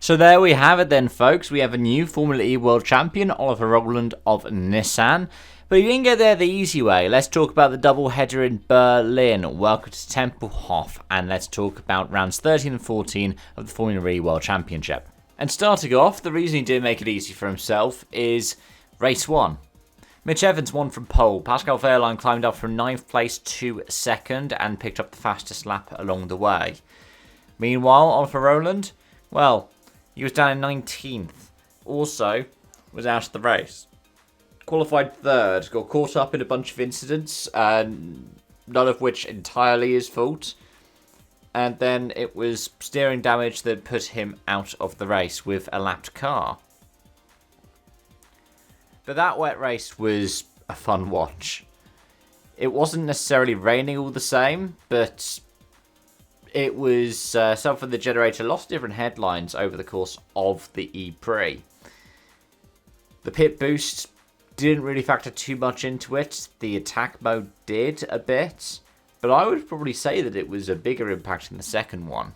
So there we have it then, folks. We have a new Formula E World Champion, Oliver Rowland of Nissan. But he didn't get there the easy way. Let's talk about the double header in Berlin. Welcome to Tempelhof, and let's talk about rounds 13 and 14 of the Formula E World Championship. And starting off, the reason he didn't make it easy for himself is race 1. Mitch Evans won from pole. Pascal Wehrlein climbed up from 9th place to 2nd and picked up the fastest lap along the way. Meanwhile, Oliver Rowland, well, he was down in 19th. Also, was out of the race. Qualified 3rd, got caught up in a bunch of incidents, none of which entirely his fault. And then it was steering damage that put him out of the race with a lapped car. But that wet race was a fun watch. It wasn't necessarily raining all the same, but it was something that generated lots of different headlines over the course of the ePrix. The pit boost didn't really factor too much into it. The attack mode did a bit, but I would probably say that it was a bigger impact in the second one.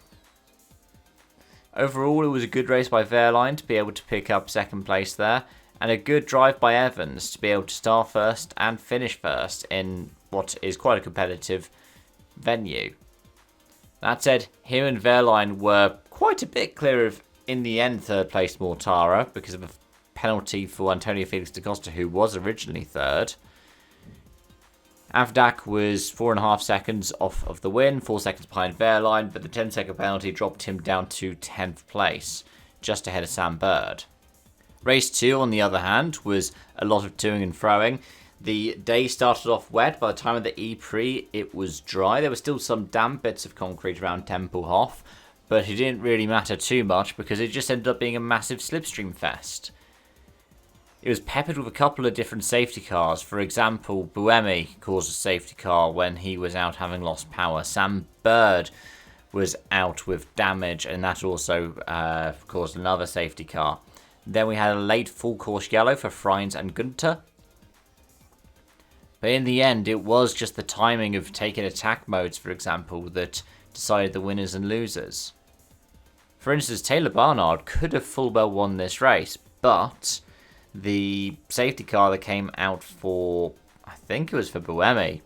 Overall, it was a good race by Wehrlein to be able to pick up 2nd place there, and a good drive by Evans to be able to start first and finish first in what is quite a competitive venue. That said, him and Wehrlein were quite a bit clear of, in the end, 3rd place Mortara because of a penalty for Antonio Felix da Costa, who was originally 3rd. Avdak was 4.5 seconds off of the win, 4 seconds behind Wehrlein, but the 10-second penalty dropped him down to 10th place, just ahead of Sam Bird. Race 2, on the other hand, was a lot of toing and froing. The day started off wet. By the time of the ePrix, it was dry. There were still some damp bits of concrete around Tempelhof, but it didn't really matter too much because it just ended up being a massive slipstream fest. It was peppered with a couple of different safety cars. For example, Buemi caused a safety car when he was out having lost power. Sam Bird was out with damage, and that also caused another safety car. Then we had a late full course yellow for Freins and Günther. But in the end, it was just the timing of taking attack modes, for example, that decided the winners and losers. For instance, Taylor Barnard could have full well won this race, but the safety car that came out for, I think it was for Buemi,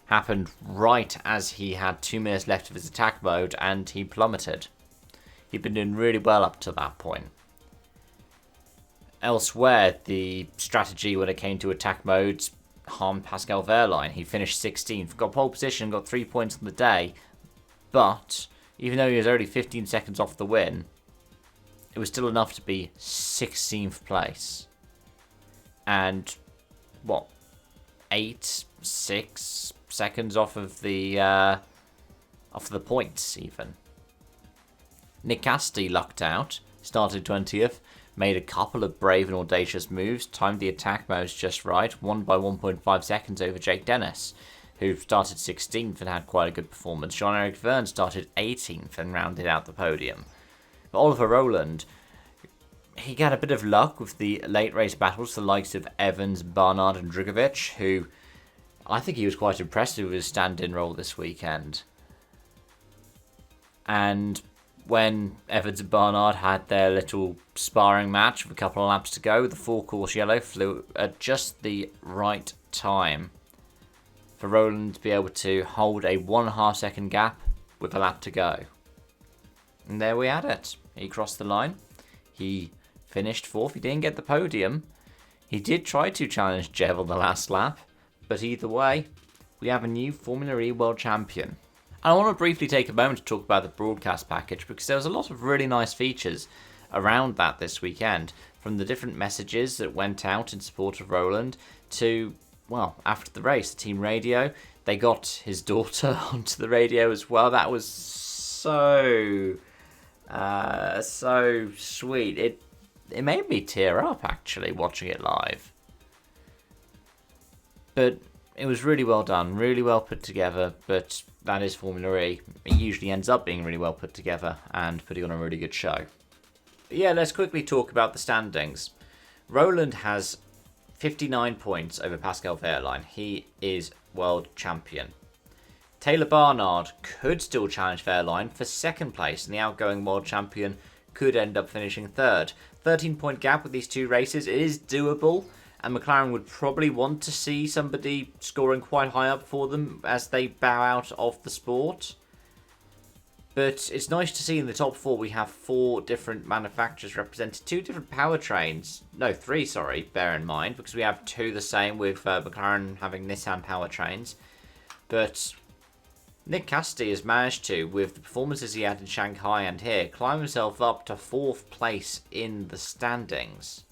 happened right as he had 2 minutes left of his attack mode and he plummeted. He'd been doing really well up to that point. Elsewhere, the strategy when it came to attack modes harmed Pascal Wehrlein. He finished 16th, got pole position, got 3 points on the day, but even though he was only 15 seconds off the win, it was still enough to be 16th place. And, 6 seconds off of the points, even. Nick Cassidy lucked out, started 20th, made a couple of brave and audacious moves, timed the attack modes just right, won by 1.5 seconds over Jake Dennis, who started 16th and had quite a good performance. Jean-Eric Verne started 18th and rounded out the podium. But Oliver Rowland, he got a bit of luck with the late race battles, the likes of Evans, Barnard and Drugovic, who I think he was quite impressive with his stand-in role this weekend. And when Evans and Barnard had their little sparring match with a couple of laps to go, the full course yellow flew at just the right time for Rowland to be able to hold a 1.5 second gap with a lap to go. And there we had it. He crossed the line. He finished 4th. He didn't get the podium. He did try to challenge Jev on the last lap, but either way, we have a new Formula E World Champion. And I want to briefly take a moment to talk about the broadcast package because there was a lot of really nice features around that this weekend, from the different messages that went out in support of Rowland to, well, after the race, the team radio. They got his daughter onto the radio as well. That was so sweet. It made me tear up, actually, watching it live. But it was really well done, really well put together, but that is Formula E. It usually ends up being really well put together and putting on a really good show. But yeah, let's quickly talk about the standings. Rowland has 59 points over Pascal Wehrlein. He is world champion. Taylor Barnard could still challenge Wehrlein for 2nd place, and the outgoing world champion could end up finishing third. 13-point gap with these two races. It is doable, and McLaren would probably want to see somebody scoring quite high up for them as they bow out of the sport. But it's nice to see in the top 4 we have 4 different manufacturers represented, 2 different powertrains. No, 3, sorry, bear in mind, because we have 2 the same with McLaren having Nissan powertrains. But Nick Cassidy has managed to, with the performances he had in Shanghai and here, climb himself up to 4th place in the standings.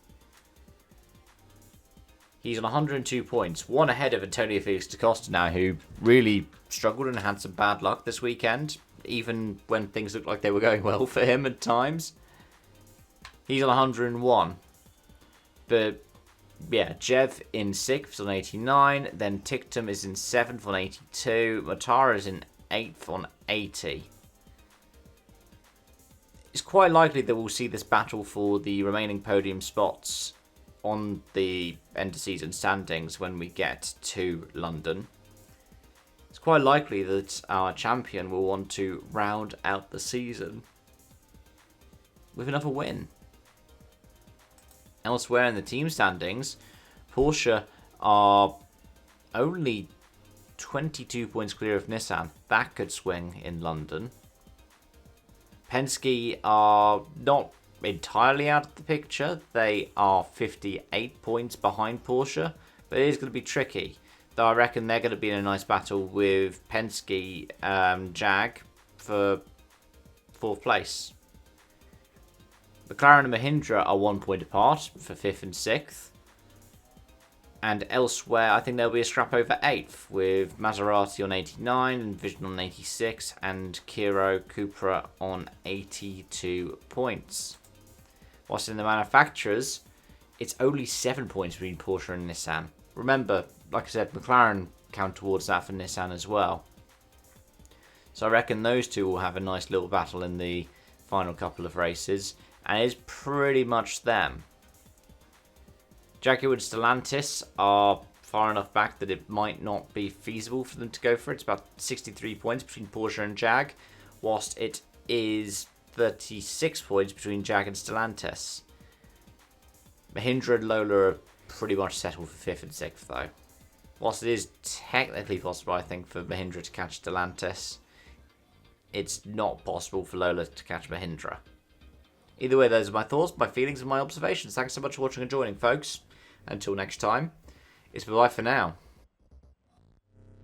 He's on 102 points, 1 ahead of Antonio Felix da Costa now, who really struggled and had some bad luck this weekend, even when things looked like they were going well for him at times. He's on 101. But yeah, Jev in 6th on 89, then Tictum is in 7th on 82, Matara is in 8th on 80. It's quite likely that we'll see this battle for the remaining podium spots on the end of season standings when we get to London. It's quite likely that our champion will want to round out the season with another win. Elsewhere in the team standings, Porsche are only 22 points clear of Nissan. That could swing in London. Penske are not entirely out of the picture. They are 58 points behind Porsche, but it is going to be tricky. Though I reckon they're going to be in a nice battle with Penske Jag for 4th place. McLaren and Mahindra are 1 point apart for 5th and 6th. And elsewhere, I think there'll be a scrap over 8th, with Maserati on 89, and Vision on 86, and Kiro Cupra on 82 points. Whilst in the manufacturers, it's only 7 points between Porsche and Nissan. Remember, like I said, McLaren count towards that for Nissan as well. So I reckon those two will have a nice little battle in the final couple of races. And it's pretty much them. Jaguar and Stellantis are far enough back that it might not be feasible for them to go for it. It's about 63 points between Porsche and Jag, whilst it is 36 points between Jag and Stellantis. Mahindra and Lola are pretty much settled for 5th and 6th though. Whilst it is technically possible, I think, for Mahindra to catch Stellantis, it's not possible for Lola to catch Mahindra. Either way, those are my thoughts, my feelings, and my observations. Thanks so much for watching and joining, folks. Until next time, it's bye-bye for now.